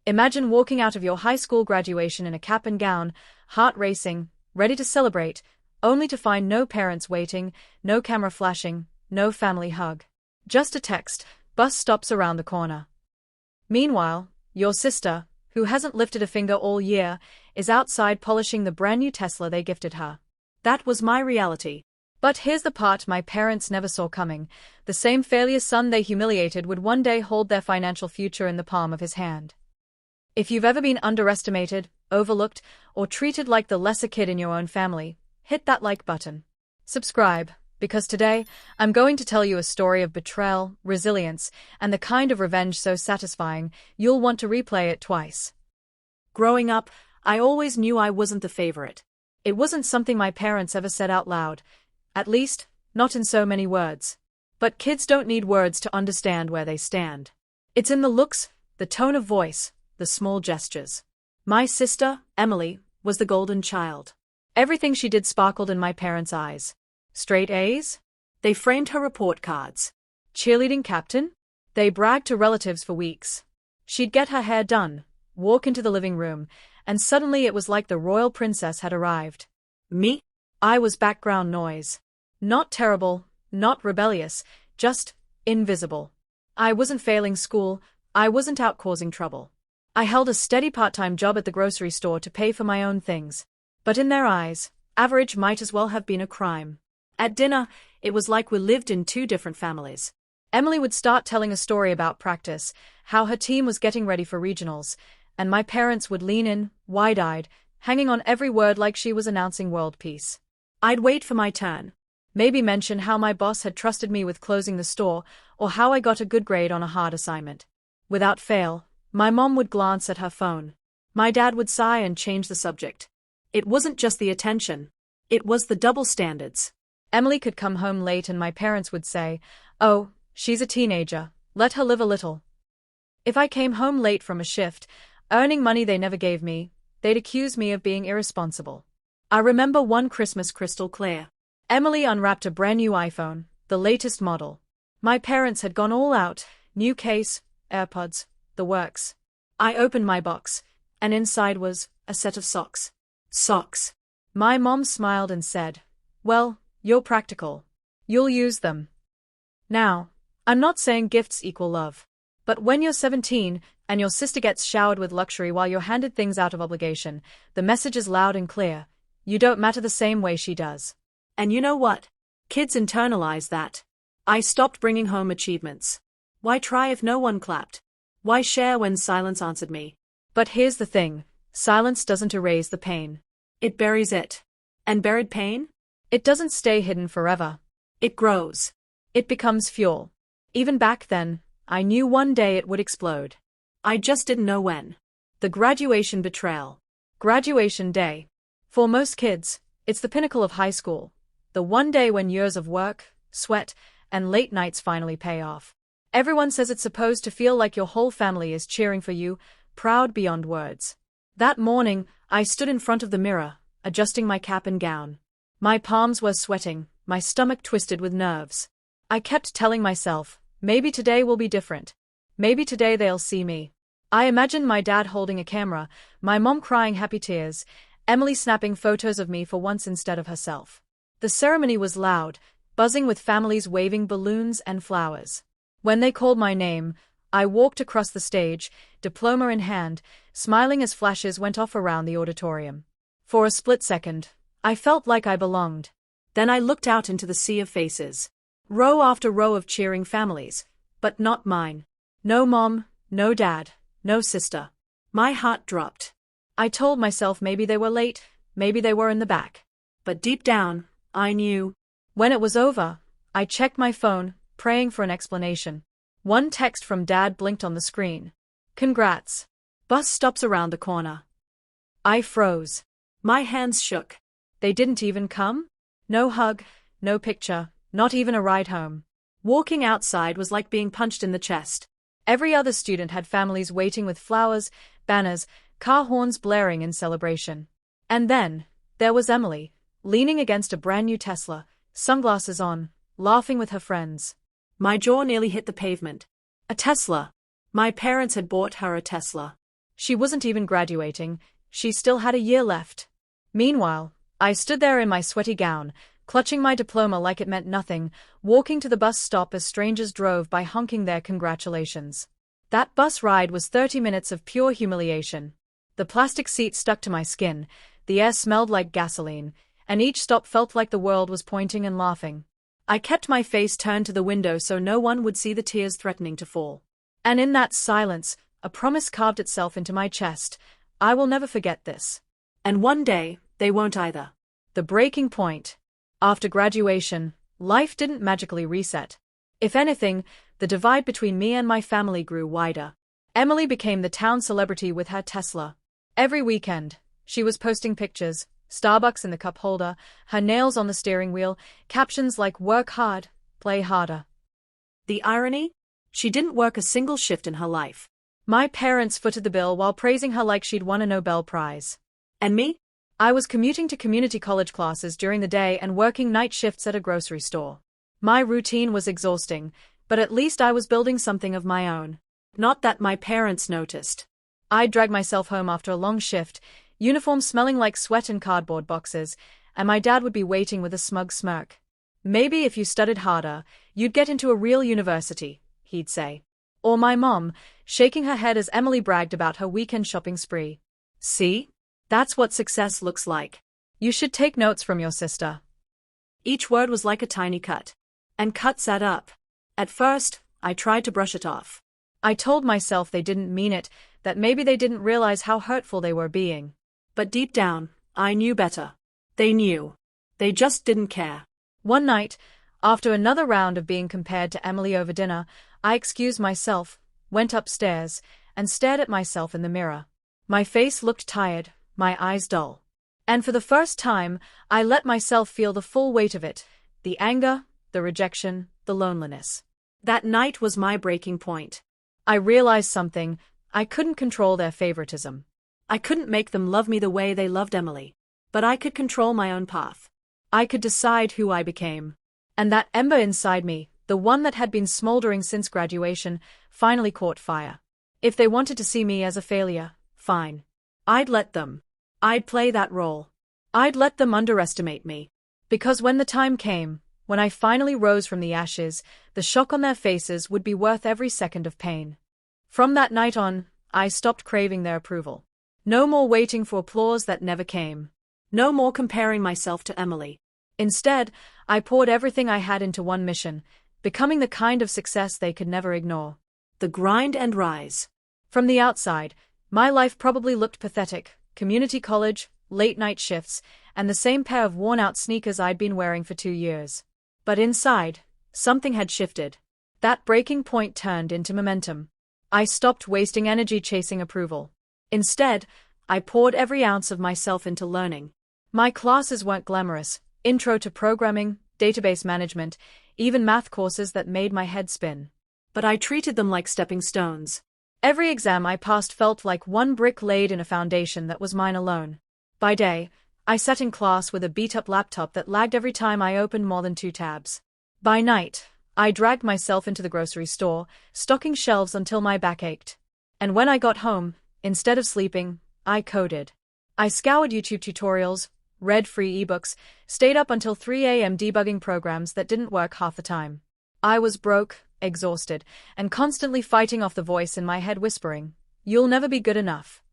Imagine walking out of your high school graduation in a cap and gown, heart racing, ready to celebrate, only to find no parents waiting, no camera flashing, no family hug. Just a text, bus stops around the corner. Meanwhile, your sister, who hasn't lifted a finger all year, is outside polishing the brand new Tesla they gifted her. That was my reality. But here's the part my parents never saw coming. The same failure son they humiliated would one day hold their financial future in the palm of his hand. If you've ever been underestimated, overlooked, or treated like the lesser kid in your own family, hit that like button. Subscribe, because today, I'm going to tell you a story of betrayal, resilience, and the kind of revenge so satisfying, you'll want to replay it twice. Growing up, I always knew I wasn't the favorite. It wasn't something my parents ever said out loud. At least, not in so many words. But kids don't need words to understand where they stand. It's in the looks, the tone of voice, the small gestures. My sister, Emily, was the golden child. Everything she did sparkled in my parents' eyes. Straight A's? They framed her report cards. Cheerleading captain? They bragged to relatives for weeks. She'd get her hair done, walk into the living room, and suddenly it was like the royal princess had arrived. Me? I was background noise. Not terrible, not rebellious, just invisible. I wasn't failing school, I wasn't out causing trouble. I held a steady part-time job at the grocery store to pay for my own things. But in their eyes, average might as well have been a crime. At dinner, it was like we lived in two different families. Emily would start telling a story about practice, how her team was getting ready for regionals, and my parents would lean in, wide-eyed, hanging on every word like she was announcing world peace. I'd wait for my turn. Maybe mention how my boss had trusted me with closing the store, or how I got a good grade on a hard assignment. Without fail, my mom would glance at her phone. My dad would sigh and change the subject. It wasn't just the attention. It was the double standards. Emily could come home late and my parents would say, "Oh, she's a teenager, let her live a little." If I came home late from a shift, earning money they never gave me, they'd accuse me of being irresponsible. I remember one Christmas crystal clear. Emily unwrapped a brand new iPhone, the latest model. My parents had gone all out, new case, AirPods, the works. I opened my box, and inside was a set of socks. Socks. My mom smiled and said, "Well, you're practical. You'll use them." Now, I'm not saying gifts equal love. But when you're 17, and your sister gets showered with luxury while you're handed things out of obligation, the message is loud and clear. You don't matter the same way she does. And you know what? Kids internalize that. I stopped bringing home achievements. Why try if no one clapped? Why share when silence answered me? But here's the thing. Silence doesn't erase the pain. It buries it. And buried pain? It doesn't stay hidden forever. It grows. It becomes fuel. Even back then, I knew one day it would explode. I just didn't know when. The graduation betrayal. Graduation day. For most kids, it's the pinnacle of high school. The one day when years of work, sweat, and late nights finally pay off. Everyone says it's supposed to feel like your whole family is cheering for you, proud beyond words. That morning, I stood in front of the mirror, adjusting my cap and gown. My palms were sweating, my stomach twisted with nerves. I kept telling myself, maybe today will be different. Maybe today they'll see me. I imagined my dad holding a camera, my mom crying happy tears, Emily snapping photos of me for once instead of herself. The ceremony was loud, buzzing with families waving balloons and flowers. When they called my name, I walked across the stage, diploma in hand, smiling as flashes went off around the auditorium. For a split second, I felt like I belonged. Then I looked out into the sea of faces. Row after row of cheering families, but not mine. No mom, no dad, no sister. My heart dropped. I told myself maybe they were late, maybe they were in the back. But deep down, I knew. When it was over, I checked my phone, praying for an explanation. One text from Dad blinked on the screen. "Congrats. Bus stops around the corner." I froze. My hands shook. They didn't even come? No hug, no picture, not even a ride home. Walking outside was like being punched in the chest. Every other student had families waiting with flowers, banners, car horns blaring in celebration. And then, there was Emily, leaning against a brand new Tesla, sunglasses on, laughing with her friends. My jaw nearly hit the pavement. A Tesla. My parents had bought her a Tesla. She wasn't even graduating, she still had a year left. Meanwhile, I stood there in my sweaty gown, clutching my diploma like it meant nothing, walking to the bus stop as strangers drove by honking their congratulations. That bus ride was 30 minutes of pure humiliation. The plastic seat stuck to my skin, the air smelled like gasoline, and each stop felt like the world was pointing and laughing. I kept my face turned to the window so no one would see the tears threatening to fall. And in that silence, a promise carved itself into my chest: I will never forget this. And one day, they won't either. The breaking point. After graduation, life didn't magically reset. If anything, the divide between me and my family grew wider. Emily became the town celebrity with her Tesla. Every weekend, she was posting pictures, Starbucks in the cup holder, her nails on the steering wheel, captions like "work hard, play harder." The irony? She didn't work a single shift in her life. My parents footed the bill while praising her like she'd won a Nobel Prize. And me? I was commuting to community college classes during the day and working night shifts at a grocery store. My routine was exhausting, but at least I was building something of my own. Not that my parents noticed. I'd drag myself home after a long shift, uniform smelling like sweat and cardboard boxes, and my dad would be waiting with a smug smirk. "Maybe if you studied harder, you'd get into a real university," he'd say. Or my mom, shaking her head as Emily bragged about her weekend shopping spree. "See? That's what success looks like. You should take notes from your sister." Each word was like a tiny cut. And cuts add up. At first, I tried to brush it off. I told myself they didn't mean it, that maybe they didn't realize how hurtful they were being. But deep down, I knew better. They knew. They just didn't care. One night, after another round of being compared to Emily over dinner, I excused myself, went upstairs, and stared at myself in the mirror. My face looked tired, my eyes dull. And for the first time, I let myself feel the full weight of it: the anger, the rejection, the loneliness. That night was my breaking point. I realized something: I couldn't control their favoritism. I couldn't make them love me the way they loved Emily. But I could control my own path. I could decide who I became. And that ember inside me, the one that had been smoldering since graduation, finally caught fire. If they wanted to see me as a failure, fine. I'd let them. I'd play that role. I'd let them underestimate me. Because when the time came, when I finally rose from the ashes, the shock on their faces would be worth every second of pain. From that night on, I stopped craving their approval. No more waiting for applause that never came. No more comparing myself to Emily. Instead, I poured everything I had into one mission: becoming the kind of success they could never ignore. The grind and rise. From the outside, my life probably looked pathetic: community college, late-night shifts, and the same pair of worn-out sneakers I'd been wearing for 2 years. But inside, something had shifted. That breaking point turned into momentum. I stopped wasting energy chasing approval. Instead, I poured every ounce of myself into learning. My classes weren't glamorous: intro to programming, database management, even math courses that made my head spin. But I treated them like stepping stones. Every exam I passed felt like one brick laid in a foundation that was mine alone. By day, I sat in class with a beat-up laptop that lagged every time I opened more than 2 tabs. By night, I dragged myself into the grocery store, stocking shelves until my back ached. And when I got home, instead of sleeping, I coded. I scoured YouTube tutorials, read free ebooks, stayed up until 3 a.m. debugging programs that didn't work half the time. I was broke, exhausted, and constantly fighting off the voice in my head whispering, "You'll never be good enough."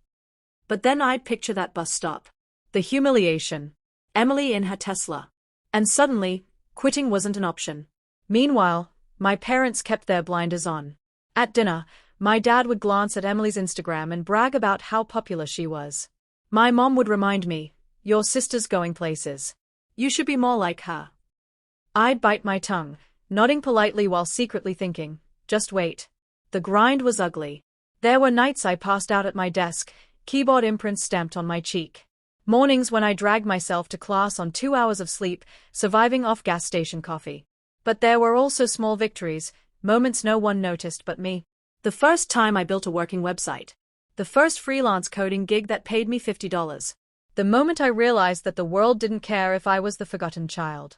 But then I'd picture that bus stop. The humiliation. Emily in her Tesla. And suddenly, quitting wasn't an option. Meanwhile, my parents kept their blinders on. At dinner, my dad would glance at Emily's Instagram and brag about how popular she was. My mom would remind me, "Your sister's going places. You should be more like her." I'd bite my tongue, nodding politely while secretly thinking, "Just wait." The grind was ugly. There were nights I passed out at my desk, keyboard imprints stamped on my cheek. Mornings when I dragged myself to class on 2 hours of sleep, surviving off gas station coffee. But there were also small victories, moments no one noticed but me. The first time I built a working website. The first freelance coding gig that paid me $50. The moment I realized that the world didn't care if I was the forgotten child.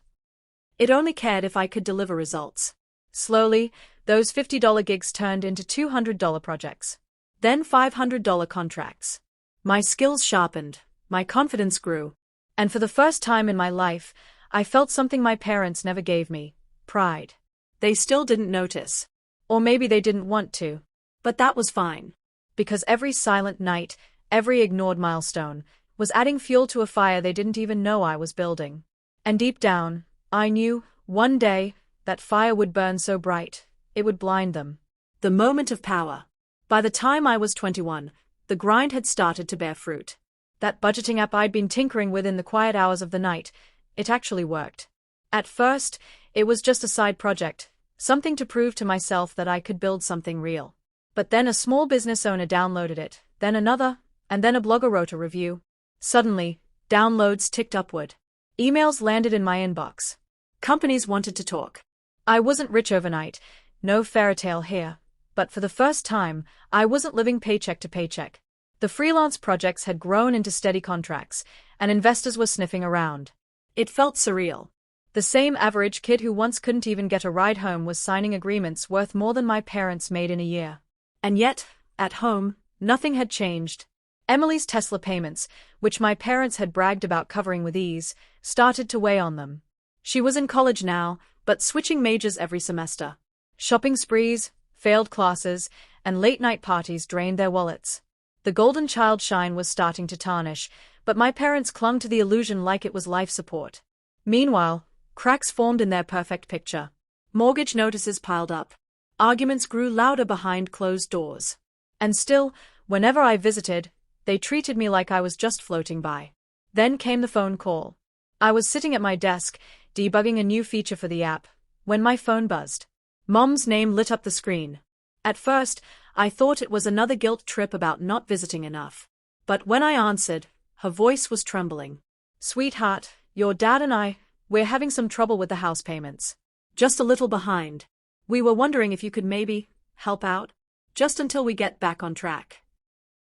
It only cared if I could deliver results. Slowly, those $50 gigs turned into $200 projects. Then $500 contracts. My skills sharpened, my confidence grew. And for the first time in my life, I felt something my parents never gave me: pride. They still didn't notice. Or maybe they didn't want to. But that was fine. Because every silent night, every ignored milestone, was adding fuel to a fire they didn't even know I was building. And deep down, I knew, one day, that fire would burn so bright, it would blind them. The moment of power. By the time I was 21, the grind had started to bear fruit. That budgeting app I'd been tinkering with in the quiet hours of the night, it actually worked. At first, it was just a side project, something to prove to myself that I could build something real. But then a small business owner downloaded it, then another, and then a blogger wrote a review. Suddenly, downloads ticked upward. Emails landed in my inbox. Companies wanted to talk. I wasn't rich overnight, no fairy tale here, but for the first time, I wasn't living paycheck to paycheck. The freelance projects had grown into steady contracts, and investors were sniffing around. It felt surreal. The same average kid who once couldn't even get a ride home was signing agreements worth more than my parents made in a year. And yet, at home, nothing had changed. Emily's Tesla payments, which my parents had bragged about covering with ease, started to weigh on them. She was in college now, but switching majors every semester. Shopping sprees, failed classes, and late-night parties drained their wallets. The golden child shine was starting to tarnish, but my parents clung to the illusion like it was life support. Meanwhile, cracks formed in their perfect picture. Mortgage notices piled up. Arguments grew louder behind closed doors. And still, whenever I visited, they treated me like I was just floating by. Then came the phone call. I was sitting at my desk, debugging a new feature for the app, when my phone buzzed. Mom's name lit up the screen. At first, I thought it was another guilt trip about not visiting enough. But when I answered, her voice was trembling. "Sweetheart, your dad and we're having some trouble with the house payments. Just a little behind. We were wondering if you could maybe help out, just until we get back on track."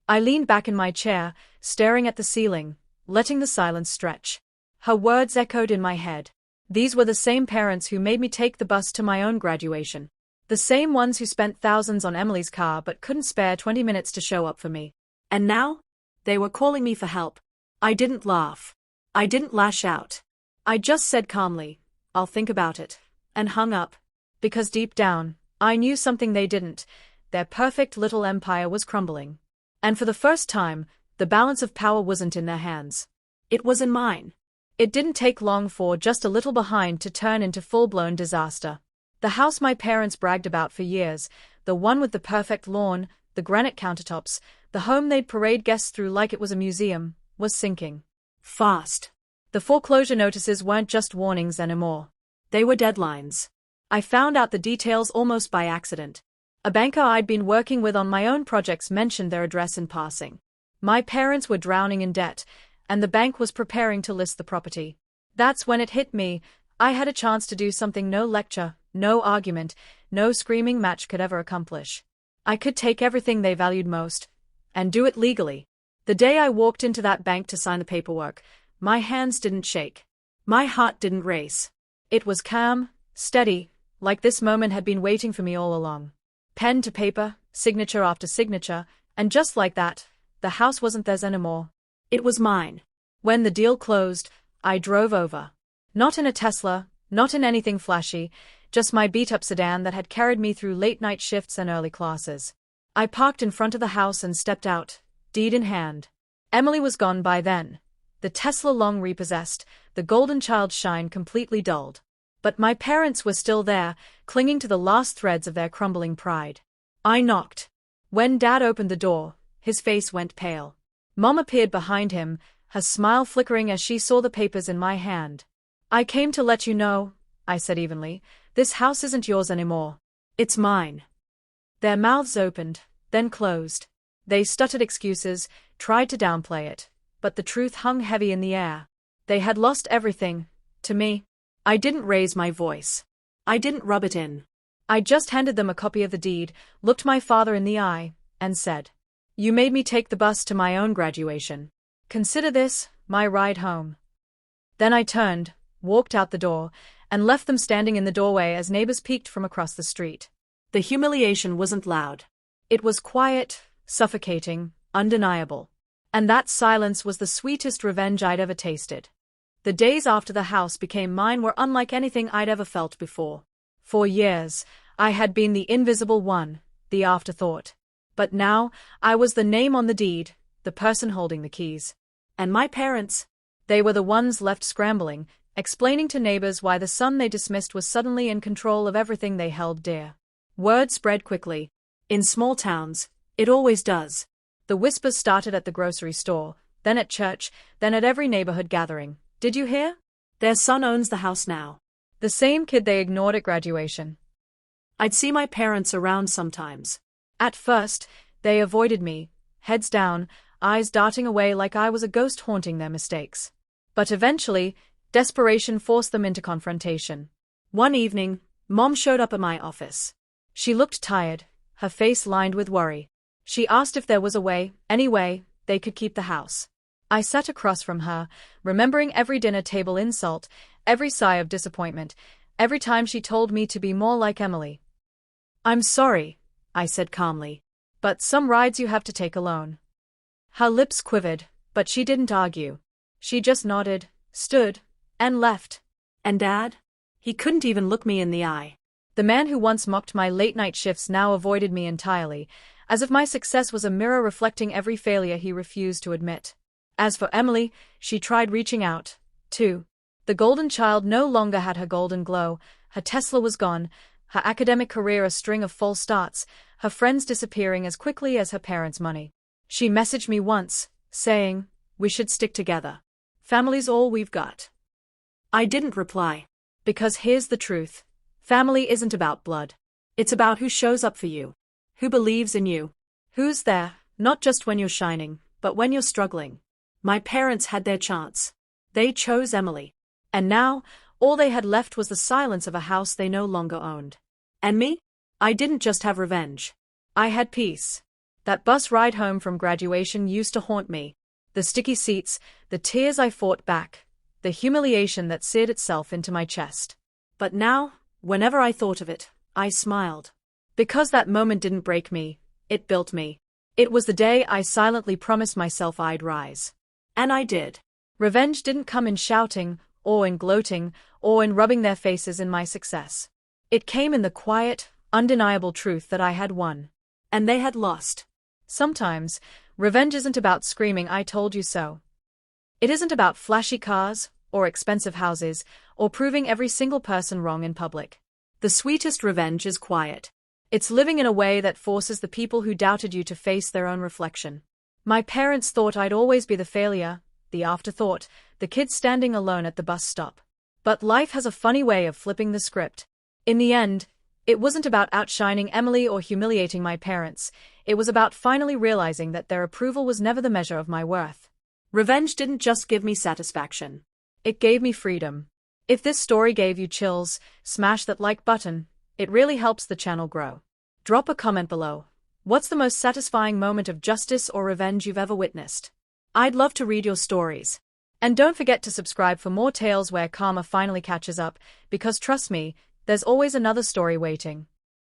I leaned back in my chair, staring at the ceiling, letting the silence stretch. Her words echoed in my head. These were the same parents who made me take the bus to my own graduation. The same ones who spent thousands on Emily's car but couldn't spare 20 minutes to show up for me. And now, they were calling me for help. I didn't laugh. I didn't lash out. I just said calmly, "I'll think about it," and hung up. Because deep down, I knew something they didn't. Their perfect little empire was crumbling. And for the first time, the balance of power wasn't in their hands. It was in mine. It didn't take long for just a little behind to turn into full-blown disaster. The house my parents bragged about for years, the one with the perfect lawn, the granite countertops, the home they'd parade guests through like it was a museum, was sinking. Fast. The foreclosure notices weren't just warnings anymore. They were deadlines. I found out the details almost by accident. A banker I'd been working with on my own projects mentioned their address in passing. My parents were drowning in debt, and the bank was preparing to list the property. That's when it hit me. I had a chance to do something no lecture, no argument, no screaming match could ever accomplish. I could take everything they valued most, and do it legally. The day I walked into that bank to sign the paperwork, my hands didn't shake. My heart didn't race. It was calm, steady, like this moment had been waiting for me all along. Pen to paper, signature after signature, and just like that, the house wasn't theirs anymore. It was mine. When the deal closed, I drove over. Not in a Tesla, not in anything flashy, just my beat-up sedan that had carried me through late-night shifts and early classes. I parked in front of the house and stepped out, deed in hand. Emily was gone by then. The Tesla long repossessed, the golden child shine completely dulled. But my parents were still there, clinging to the last threads of their crumbling pride. I knocked. When Dad opened the door, his face went pale. Mom appeared behind him, her smile flickering as she saw the papers in my hand. "I came to let you know," I said evenly, "this house isn't yours anymore. It's mine." Their mouths opened, then closed. They stuttered excuses, tried to downplay it, but the truth hung heavy in the air. They had lost everything, to me. I didn't raise my voice. I didn't rub it in. I just handed them a copy of the deed, looked my father in the eye, and said, "You made me take the bus to my own graduation. Consider this my ride home." Then I turned, walked out the door, and left them standing in the doorway as neighbors peeked from across the street. The humiliation wasn't loud. It was quiet, suffocating, undeniable. And that silence was the sweetest revenge I'd ever tasted. The days after the house became mine were unlike anything I'd ever felt before. For years, I had been the invisible one, the afterthought. But now, I was the name on the deed, the person holding the keys. And my parents? They were the ones left scrambling, explaining to neighbors why the son they dismissed was suddenly in control of everything they held dear. Word spread quickly. In small towns, it always does. The whispers started at the grocery store, then at church, then at every neighborhood gathering. Did you hear? Their son owns the house now. The same kid they ignored at graduation. I'd see my parents around sometimes. At first, they avoided me, heads down, eyes darting away like I was a ghost haunting their mistakes. But eventually, desperation forced them into confrontation. One evening, Mom showed up at my office. She looked tired, her face lined with worry. She asked if there was a way, any way, they could keep the house. I sat across from her, remembering every dinner table insult, every sigh of disappointment, every time she told me to be more like Emily. "I'm sorry," I said calmly, "but some rides you have to take alone." Her lips quivered, but she didn't argue. She just nodded, stood, and left. And Dad? He couldn't even look me in the eye. The man who once mocked my late-night shifts now avoided me entirely, as if my success was a mirror reflecting every failure he refused to admit. As for Emily, she tried reaching out, too. The golden child no longer had her golden glow, her Tesla was gone, her academic career a string of false starts, her friends disappearing as quickly as her parents' money. She messaged me once, saying, "We should stick together. Family's all we've got." I didn't reply. Because here's the truth. Family isn't about blood. It's about who shows up for you. Who believes in you. Who's there, not just when you're shining, but when you're struggling. My parents had their chance. They chose Emily. And now, all they had left was the silence of a house they no longer owned. And me? I didn't just have revenge. I had peace. That bus ride home from graduation used to haunt me. The sticky seats, the tears I fought back, the humiliation that seared itself into my chest. But now, whenever I thought of it, I smiled. Because that moment didn't break me, it built me. It was the day I silently promised myself I'd rise. And I did. Revenge didn't come in shouting, or in gloating, or in rubbing their faces in my success. It came in the quiet, undeniable truth that I had won. And they had lost. Sometimes, revenge isn't about screaming "I told you so." It isn't about flashy cars, or expensive houses, or proving every single person wrong in public. The sweetest revenge is quiet. It's living in a way that forces the people who doubted you to face their own reflection. My parents thought I'd always be the failure, the afterthought, the kid standing alone at the bus stop. But life has a funny way of flipping the script. In the end, it wasn't about outshining Emily or humiliating my parents. It was about finally realizing that their approval was never the measure of my worth. Revenge didn't just give me satisfaction. It gave me freedom. If this story gave you chills, smash that like button. It really helps the channel grow. Drop a comment below. What's the most satisfying moment of justice or revenge you've ever witnessed? I'd love to read your stories. And don't forget to subscribe for more tales where karma finally catches up, because trust me, there's always another story waiting.